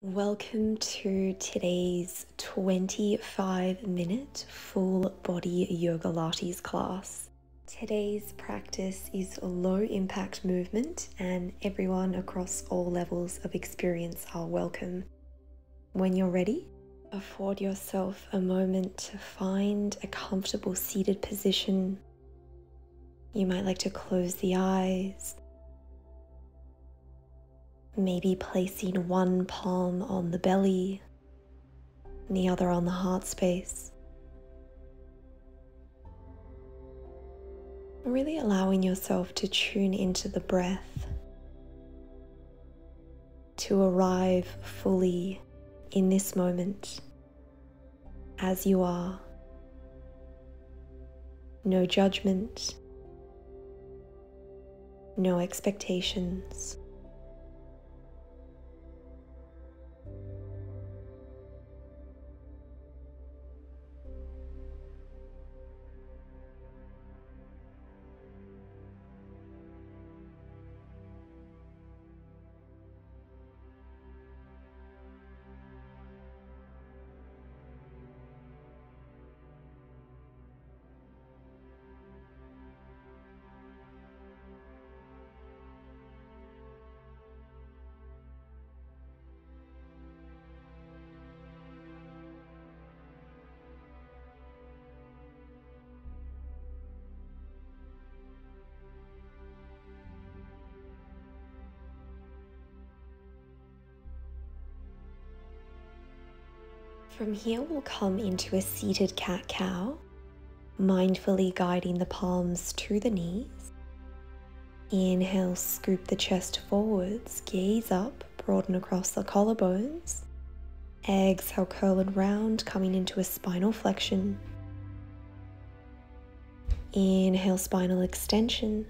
Welcome to today's 25-minute full body Yogalates class. Today's practice is low impact movement and everyone across all levels of experience are welcome. When you're ready, afford yourself a moment to find a comfortable seated position. You might like to close the eyes. Maybe placing one palm on the belly and the other on the heart space. Really allowing yourself to tune into the breath, to arrive fully in this moment as you are. No judgment, no expectations. From here, we'll come into a seated cat-cow, mindfully guiding the palms to the knees. Inhale, scoop the chest forwards, gaze up, broaden across the collarbones. Exhale, curl and round, coming into a spinal flexion. Inhale, spinal extension.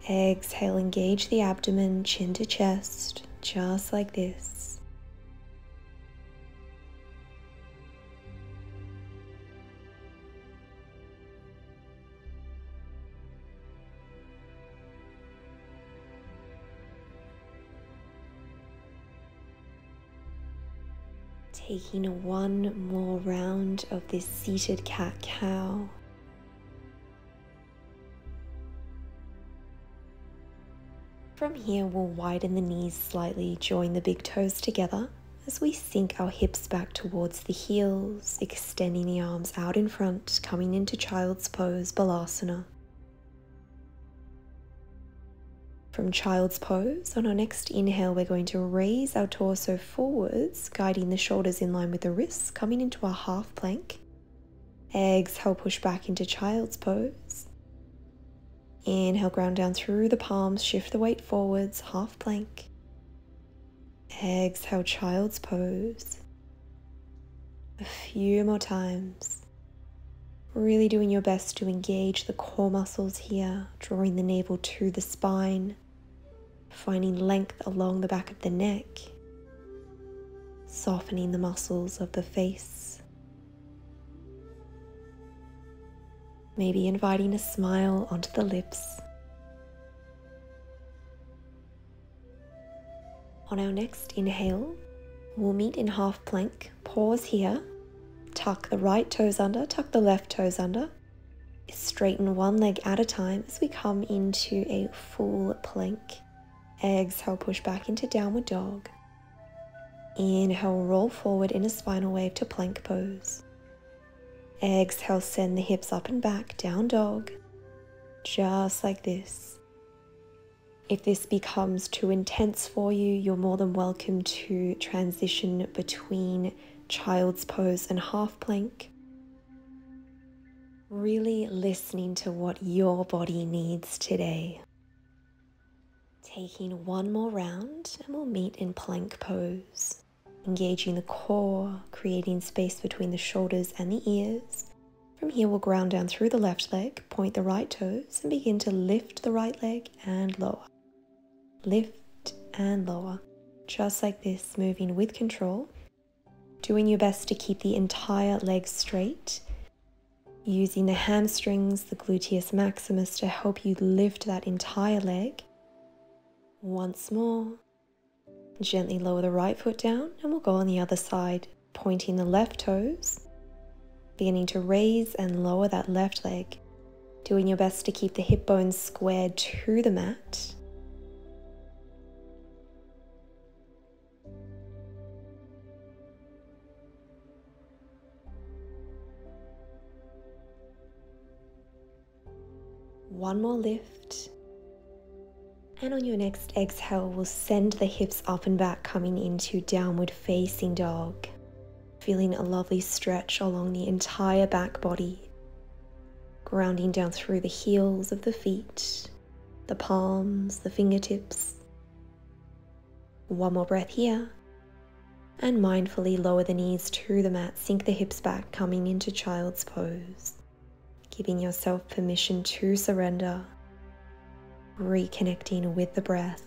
Exhale, engage the abdomen, chin to chest, just like this. Taking one more round of this seated cat-cow. From here, we'll widen the knees slightly, join the big toes together as we sink our hips back towards the heels, extending the arms out in front, coming into Child's Pose, Balasana. From Child's Pose, on our next inhale, we're going to raise our torso forwards, guiding the shoulders in line with the wrists, coming into our half plank. Exhale, push back into Child's Pose. Inhale, ground down through the palms, shift the weight forwards, half plank. Exhale, Child's Pose. A few more times. Really doing your best to engage the core muscles here, drawing the navel to the spine. Finding length along the back of the neck, softening the muscles of the face. Maybe inviting a smile onto the lips. On our next inhale, we'll meet in half plank. Pause here, tuck the right toes under, tuck the left toes under. Straighten one leg at a time as we come into a full plank. Exhale, push back into downward dog. Inhale, roll forward in a spinal wave to plank pose. Exhale, send the hips up and back, down dog. Just like this. If this becomes too intense for you, you're more than welcome to transition between Child's Pose and half plank. Really listening to what your body needs today. Taking one more round and we'll meet in plank pose. Engaging the core, creating space between the shoulders and the ears. From here we'll ground down through the left leg, point the right toes and begin to lift the right leg and lower. Lift and lower. Just like this, moving with control. Doing your best to keep the entire leg straight. Using the hamstrings, the gluteus maximus to help you lift that entire leg. Once more, Gently lower the right foot down and we'll go on the other side, pointing the left toes, beginning to raise and lower that left leg, doing your best to keep the hip bones squared to the mat. One more lift. And on your next exhale, we'll send the hips up and back, coming into downward facing dog. Feeling a lovely stretch along the entire back body. Grounding down through the heels of the feet, the palms, the fingertips. One more breath here. And mindfully lower the knees to the mat, sink the hips back, coming into child's pose. Giving yourself permission to surrender. Reconnecting with the breath.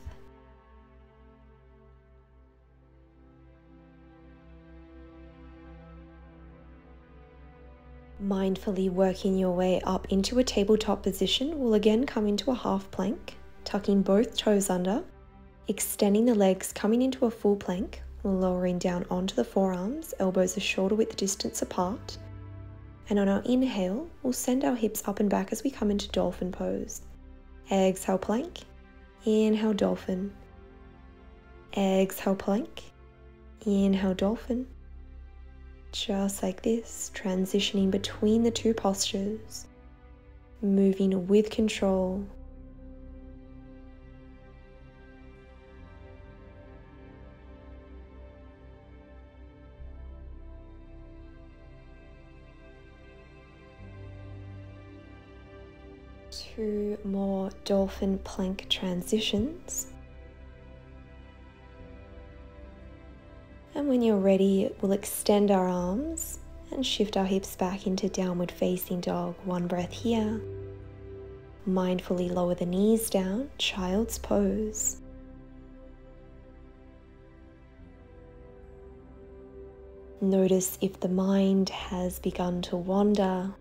Mindfully working your way up into a tabletop position, we'll again come into a half plank, tucking both toes under, extending the legs, coming into a full plank, lowering down onto the forearms, elbows a shoulder width distance apart. And on our inhale, we'll send our hips up and back as we come into dolphin pose. Exhale, plank. Inhale, dolphin. Exhale, plank. Inhale, dolphin. Just like this, transitioning between the two postures, moving with control. Two more dolphin plank transitions. And when you're ready, we'll extend our arms and shift our hips back into downward facing dog. One breath here. Mindfully lower the knees down, child's pose. Notice if the mind has begun to wander.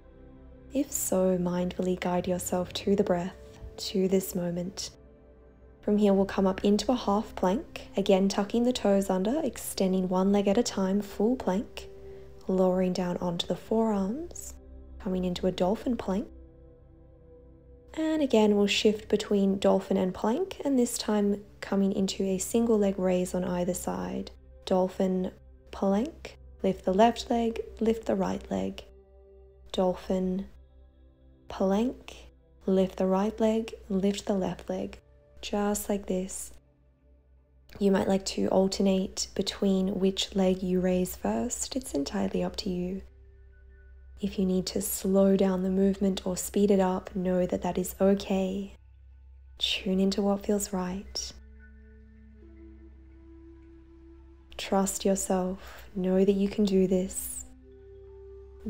If so, mindfully guide yourself to the breath, to this moment. From here, we'll come up into a half plank, again tucking the toes under, extending one leg at a time, full plank, lowering down onto the forearms, coming into a dolphin plank. And again, we'll shift between dolphin and plank, and this time coming into a single leg raise on either side. Dolphin, plank, lift the left leg, lift the right leg. Dolphin, plank, lift the right leg, lift the left leg. Just like this. You might like to alternate between which leg you raise first. It's entirely up to you. If you need to slow down the movement or speed it up, know that that is okay. Tune into what feels right. Trust yourself. Know that you can do this.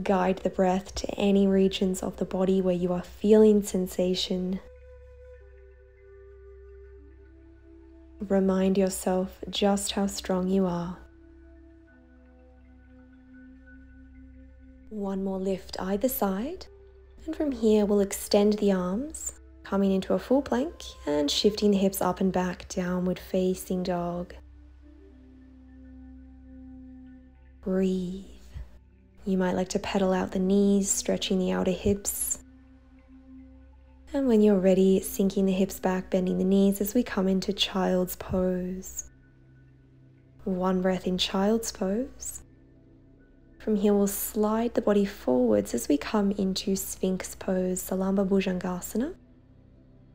Guide the breath to any regions of the body where you are feeling sensation. Remind yourself just how strong you are. One more lift either side, and from here we'll extend the arms, coming into a full plank and shifting the hips up and back, downward facing dog. Breathe. You might like to pedal out the knees, stretching the outer hips. And when you're ready, sinking the hips back, bending the knees as we come into child's pose. One breath in child's pose. From here, we'll slide the body forwards as we come into Sphinx pose, Salama, Bhujangasana.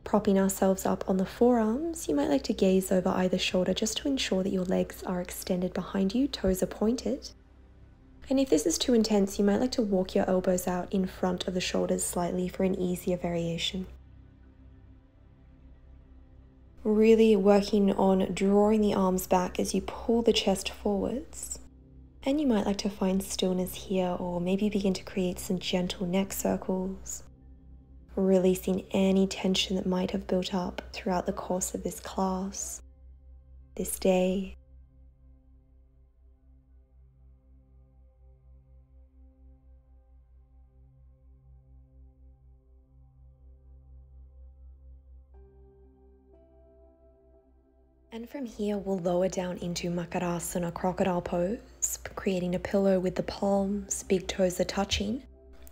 Propping ourselves up on the forearms, you might like to gaze over either shoulder just to ensure that your legs are extended behind you, toes are pointed. And if this is too intense, you might like to walk your elbows out in front of the shoulders slightly for an easier variation. Really working on drawing the arms back as you pull the chest forwards. And you might like to find stillness here, or maybe begin to create some gentle neck circles, releasing any tension that might have built up throughout the course of this class, this day. And from here, we'll lower down into Makarasana, Crocodile Pose, creating a pillow with the palms, big toes are touching,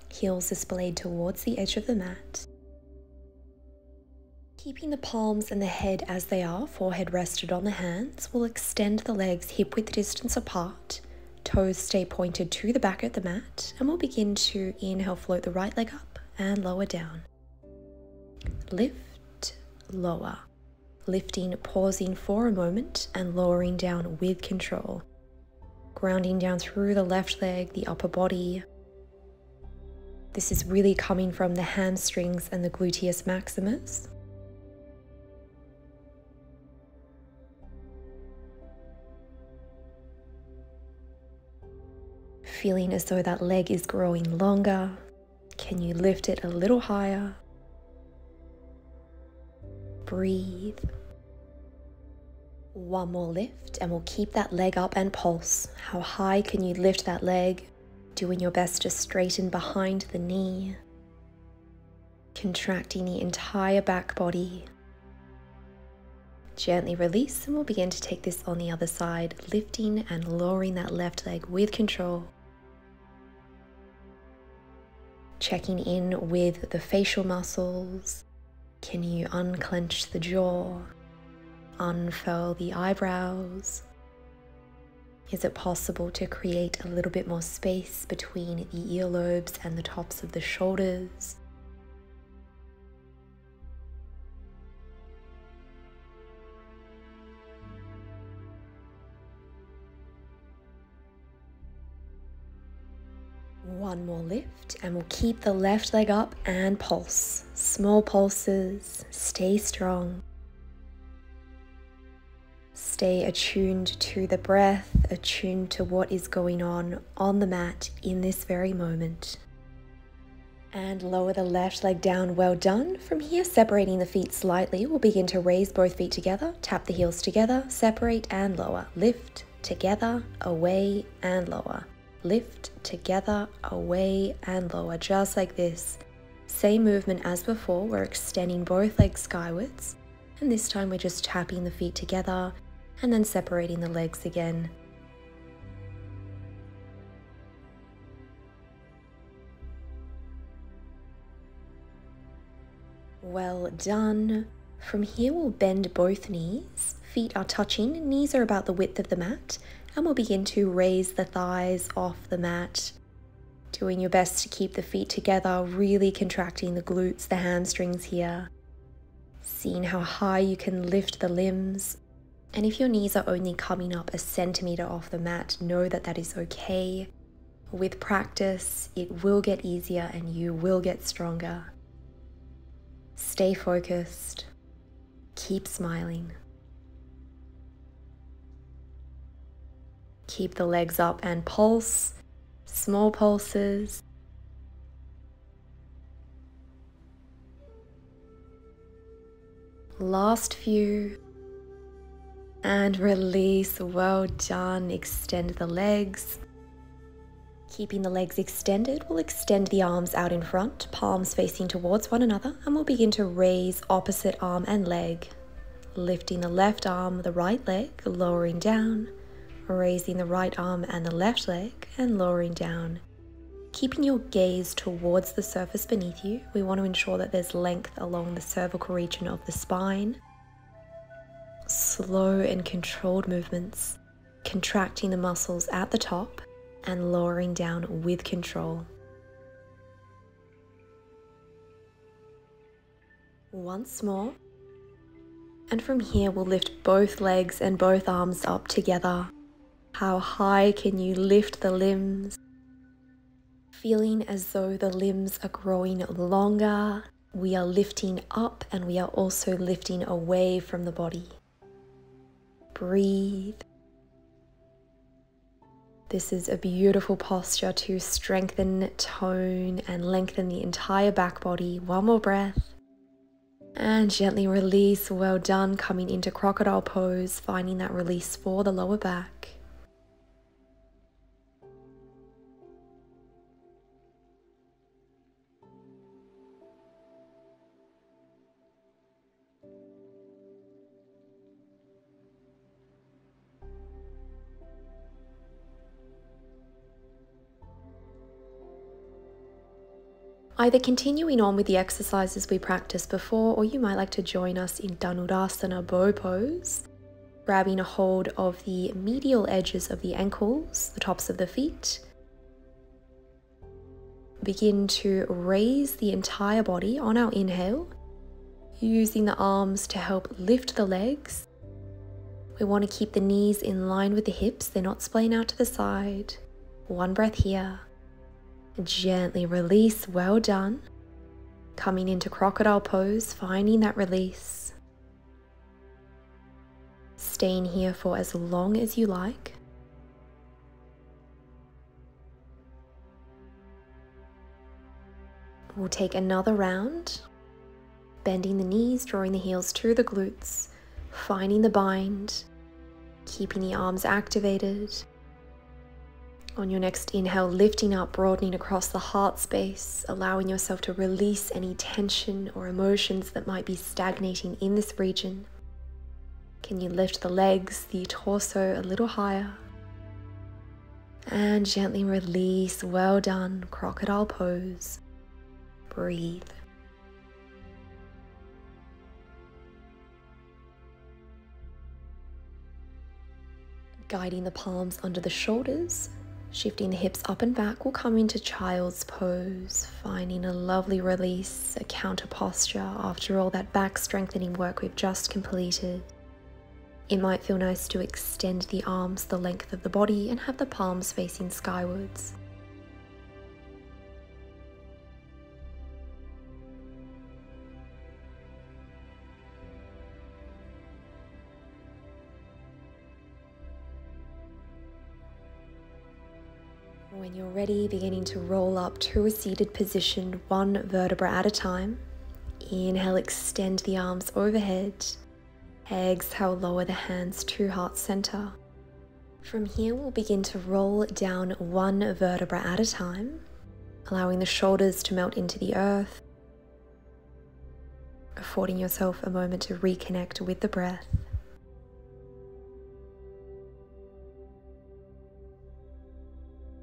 heels displayed towards the edge of the mat. Keeping the palms and the head as they are, forehead rested on the hands, we'll extend the legs hip-width distance apart, toes stay pointed to the back of the mat, and we'll begin to inhale, float the right leg up and lower down. Lift, lower. Lifting, pausing for a moment and lowering down with control. Grounding down through the left leg, the upper body. This is really coming from the hamstrings and the gluteus maximus. Feeling as though that leg is growing longer. Can you lift it a little higher? Breathe. One more lift and we'll keep that leg up and pulse. How high can you lift that leg? Doing your best to straighten behind the knee. Contracting the entire back body. Gently release and we'll begin to take this on the other side, lifting and lowering that left leg with control. Checking in with the facial muscles. Can you unclench the jaw? Unfurl the eyebrows? Is it possible to create a little bit more space between the earlobes and the tops of the shoulders? One more lift and we'll keep the left leg up and pulse. Small pulses, stay strong. Stay attuned to the breath, attuned to what is going on the mat in this very moment. And lower the left leg down, well done. From here, separating the feet slightly, we'll begin to raise both feet together, tap the heels together, separate and lower. Lift, together, away and lower. Lift, together, away and lower, just like this. Same movement as before, we're extending both legs skywards, and this time we're just tapping the feet together and then separating the legs again. Well done. From here we'll bend both knees, feet are touching, knees are about the width of the mat, and we'll begin to raise the thighs off the mat. Doing your best to keep the feet together, really contracting the glutes, the hamstrings here. Seeing how high you can lift the limbs. And if your knees are only coming up a centimeter off the mat, know that that is okay. With practice, it will get easier and you will get stronger. Stay focused. Keep smiling. Keep the legs up and pulse. Small pulses. Last few. And release. Well done. Extend the legs. Keeping the legs extended, we'll extend the arms out in front, palms facing towards one another, and we'll begin to raise opposite arm and leg. Lifting the left arm, the right leg, lowering down. Raising the right arm and the left leg and lowering down. Keeping your gaze towards the surface beneath you, we want to ensure that there's length along the cervical region of the spine. Slow and controlled movements, contracting the muscles at the top and lowering down with control. Once more. And from here, we'll lift both legs and both arms up together. How high can you lift the limbs? Feeling as though the limbs are growing longer. We are lifting up and we are also lifting away from the body. Breathe. This is a beautiful posture to strengthen, tone, and lengthen the entire back body. One more breath. And gently release. Well done. Coming into Crocodile Pose, finding that release for the lower back. Either continuing on with the exercises we practiced before, or you might like to join us in Danudasana Bow Pose, grabbing a hold of the medial edges of the ankles, the tops of the feet. Begin to raise the entire body on our inhale, using the arms to help lift the legs. We want to keep the knees in line with the hips, they're not splaying out to the side. One breath here. Gently release, well done. Coming into Crocodile Pose, finding that release. Staying here for as long as you like. We'll take another round, bending the knees, drawing the heels to the glutes, finding the bind, keeping the arms activated. On your next inhale, lifting up, broadening across the heart space, allowing yourself to release any tension or emotions that might be stagnating in this region. Can you lift the legs, the torso a little higher? And gently release, well done, Crocodile Pose. Breathe. Guiding the palms under the shoulders, shifting the hips up and back, we'll come into Child's Pose, finding a lovely release, a counter posture after all that back strengthening work we've just completed. It might feel nice to extend the arms the length of the body and have the palms facing skywards. When you're ready, beginning to roll up to a seated position, one vertebra at a time. Inhale, extend the arms overhead. Exhale, lower the hands to heart center. From here, we'll begin to roll down one vertebra at a time, allowing the shoulders to melt into the earth, affording yourself a moment to reconnect with the breath.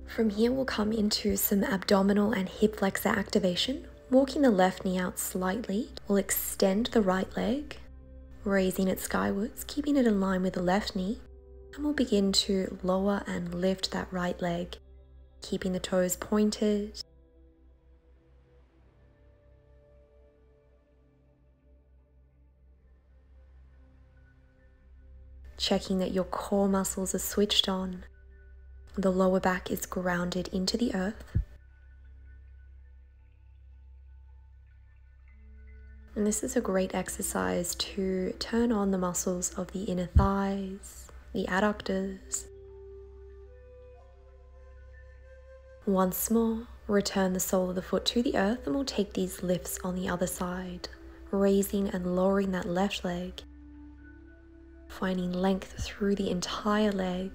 From here, we'll come into some abdominal and hip flexor activation. Walking the left knee out slightly, we'll extend the right leg, raising it skywards, keeping it in line with the left knee, and we'll begin to lower and lift that right leg, keeping the toes pointed. Checking that your core muscles are switched on. The lower back is grounded into the earth. And this is a great exercise to turn on the muscles of the inner thighs, the adductors. Once more, return the sole of the foot to the earth, and we'll take these lifts on the other side, raising and lowering that left leg, finding length through the entire leg.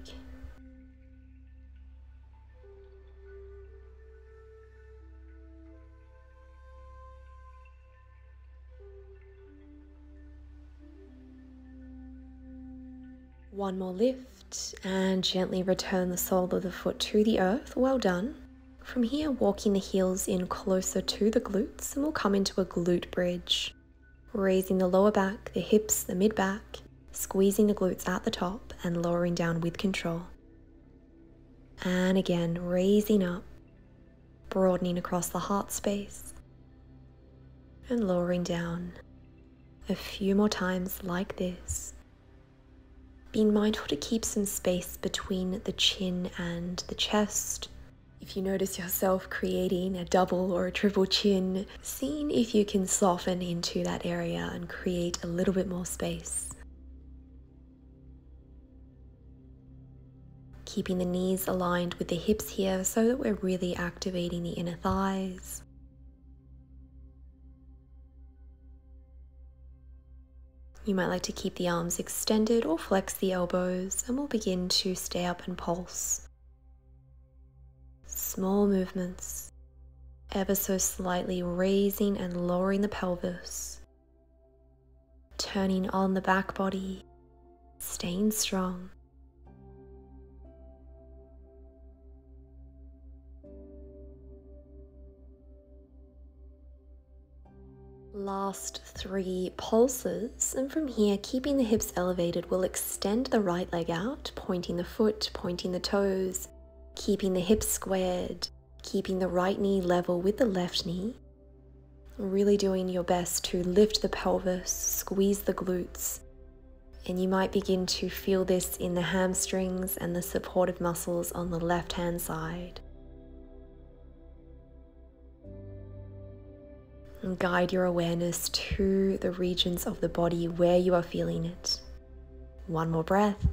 One more lift and gently return the sole of the foot to the earth. Well done. From here, walking the heels in closer to the glutes, and we'll come into a glute bridge. Raising the lower back, the hips, the mid-back, squeezing the glutes at the top and lowering down with control. And again, raising up, broadening across the heart space and lowering down. A few more times like this. Being mindful to keep some space between the chin and the chest. If you notice yourself creating a double or a triple chin, seeing if you can soften into that area and create a little bit more space. Keeping the knees aligned with the hips here so that we're really activating the inner thighs. You might like to keep the arms extended or flex the elbows, and we'll begin to stay up and pulse. Small movements, ever so slightly raising and lowering the pelvis, turning on the back body, staying strong. Last 3 pulses, and from here, keeping the hips elevated, we'll extend the right leg out, pointing the foot, pointing the toes, keeping the hips squared, keeping the right knee level with the left knee. Really doing your best to lift the pelvis, squeeze the glutes, and you might begin to feel this in the hamstrings and the supportive muscles on the left-hand side. And guide your awareness to the regions of the body where you are feeling it. One more breath.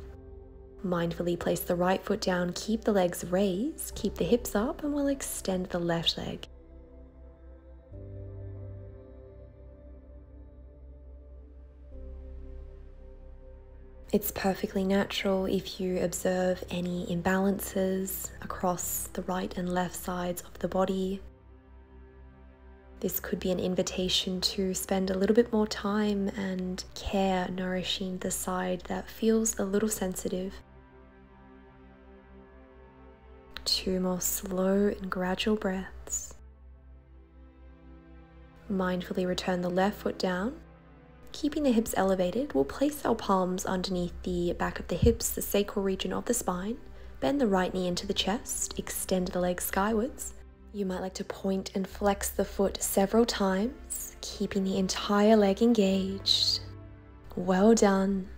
Mindfully place the right foot down, keep the legs raised, keep the hips up, and we'll extend the left leg. It's perfectly natural if you observe any imbalances across the right and left sides of the body. This could be an invitation to spend a little bit more time and care nourishing the side that feels a little sensitive. 2 more slow and gradual breaths. Mindfully return the left foot down. Keeping the hips elevated, we'll place our palms underneath the back of the hips, the sacral region of the spine. Bend the right knee into the chest, extend the legs skywards. You might like to point and flex the foot several times, keeping the entire leg engaged. Well done.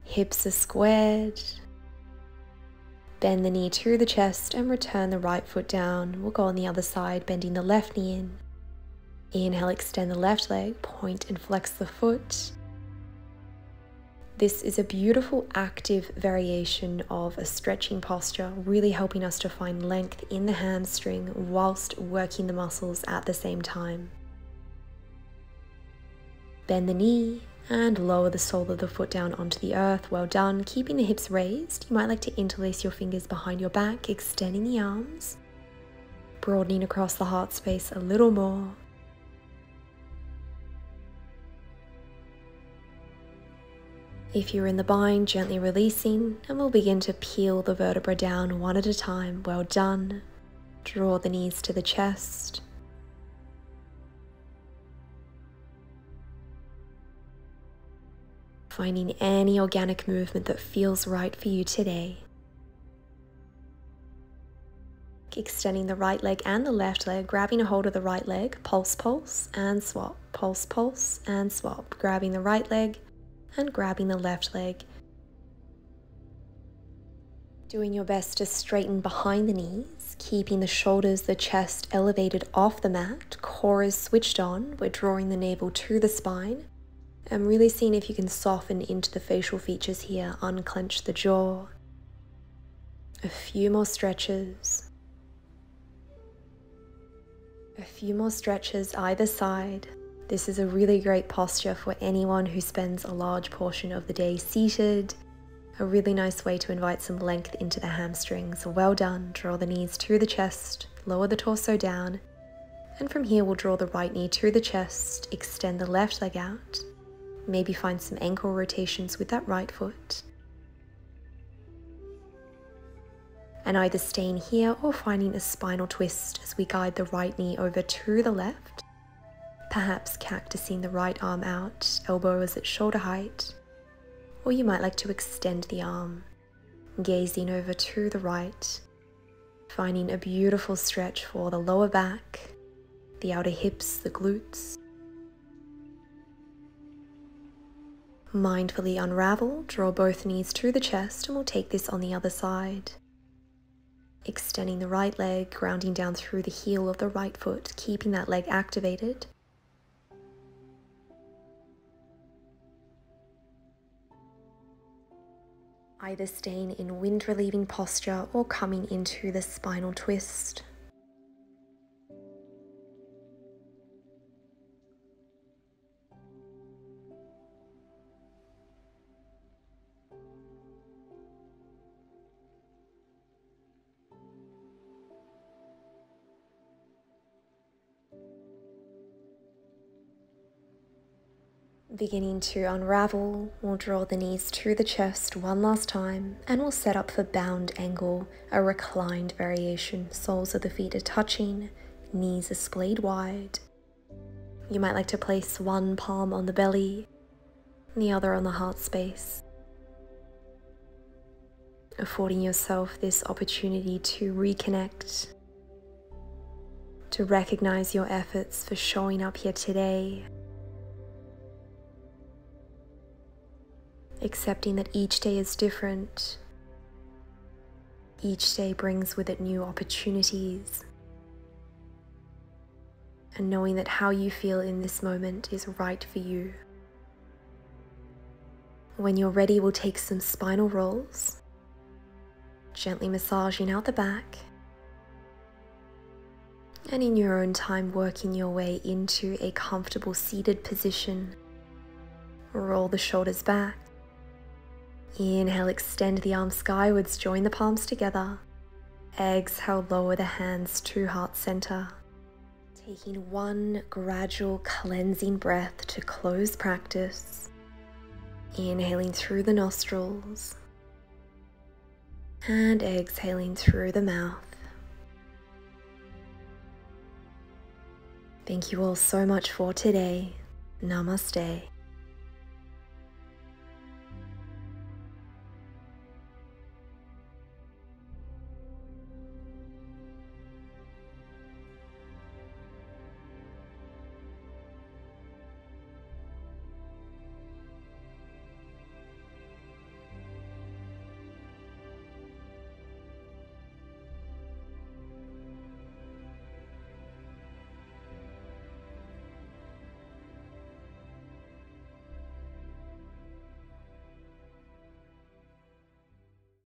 Hips are squared. Bend the knee to the chest and return the right foot down. We'll go on the other side, bending the left knee in. Inhale, extend the left leg, point and flex the foot. This is a beautiful active variation of a stretching posture, really helping us to find length in the hamstring whilst working the muscles at the same time. Bend the knee and lower the sole of the foot down onto the earth. Well done. Keeping the hips raised, you might like to interlace your fingers behind your back, extending the arms, broadening across the heart space a little more. If you're in the bind, gently releasing, and we'll begin to peel the vertebra down one at a time. Well done. Draw the knees to the chest. Finding any organic movement that feels right for you today. Extending the right leg and the left leg, grabbing a hold of the right leg, pulse, pulse, and swap. Pulse, pulse, and swap. Grabbing the right leg and grabbing the left leg. Doing your best to straighten behind the knees, keeping the shoulders, the chest elevated off the mat, core is switched on. We're drawing the navel to the spine and really seeing if you can soften into the facial features here, unclench the jaw. A few more stretches. A few more stretches either side. This is a really great posture for anyone who spends a large portion of the day seated. A really nice way to invite some length into the hamstrings. Well done. Draw the knees to the chest, lower the torso down, and from here we'll draw the right knee to the chest, extend the left leg out, maybe find some ankle rotations with that right foot. And either staying here or finding a spinal twist as we guide the right knee over to the left. Perhaps cactusing the right arm out, elbow is at shoulder height, or you might like to extend the arm, gazing over to the right, finding a beautiful stretch for the lower back, the outer hips, the glutes. Mindfully unravel, draw both knees to the chest, and we'll take this on the other side. Extending the right leg, grounding down through the heel of the right foot, keeping that leg activated. Either staying in wind relieving posture or coming into the spinal twist. Beginning to unravel, we'll draw the knees to the chest one last time, and we'll set up for bound angle, a reclined variation. Soles of the feet are touching, knees are splayed wide. You might like to place one palm on the belly and the other on the heart space, affording yourself this opportunity to reconnect, to recognize your efforts for showing up here today, accepting that each day is different. Each day brings with it new opportunities, and knowing that how you feel in this moment is right for you. When you're ready, we'll take some spinal rolls, gently massaging out the back, and in your own time working your way into a comfortable seated position. Roll the shoulders back. Inhale, extend the arms skywards, join the palms together. Exhale, lower the hands to heart center. Taking one gradual cleansing breath to close practice. Inhaling through the nostrils and exhaling through the mouth. Thank you all so much for today. Namaste.